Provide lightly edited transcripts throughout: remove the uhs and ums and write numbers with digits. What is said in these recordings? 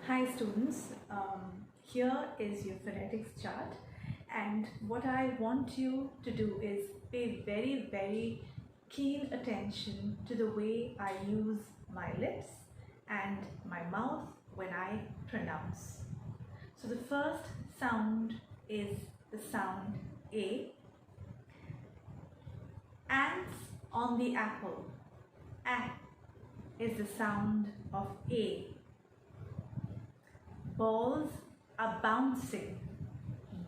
Hi students, here is your phonetics chart, and what I want you to do is pay very keen attention to the way I use my lips and my mouth when I pronounce. So the first sound is the sound A. Ants on the apple. A is the sound of A. Balls are bouncing.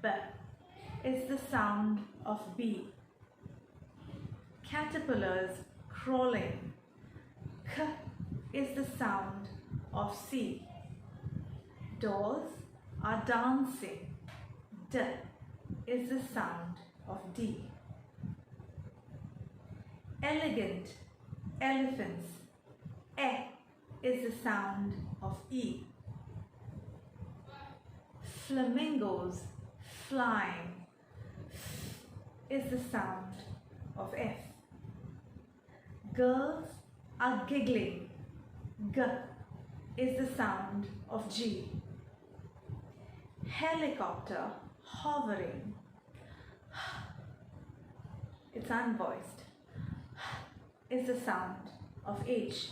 B is the sound of B. Caterpillars crawling. K is the sound of C. Dolls are dancing. D is the sound of D. Elegant elephants. E is the sound of E. Flamingos flying. F is the sound of F. Girls are giggling. G is the sound of G. Helicopter hovering. It's unvoiced. Is the sound of H.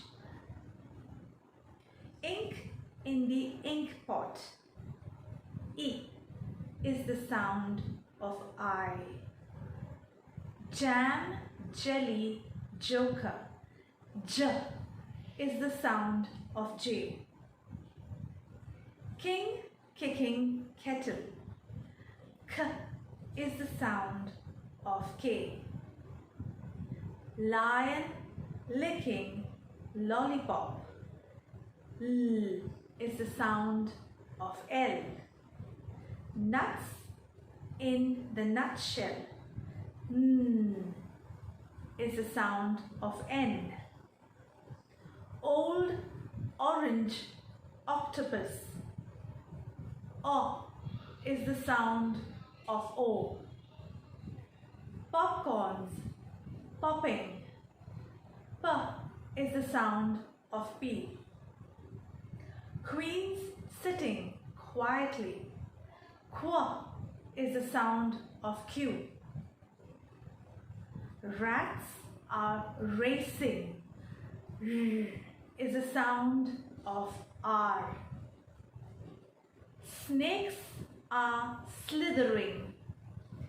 Ink in the ink pot. E is the sound of I. Jam, jelly, joker. J is the sound of J. King kicking kettle. K is the sound of K. Lion licking lollipop. L is the sound of L. Nuts in the nutshell. N is the sound of N. Old orange octopus. O is the sound of O. Popcorns popping. P is the sound of P. Queens sitting quietly. Qu is the sound of Q. Rats are racing. R is the sound of R. Snakes are slithering.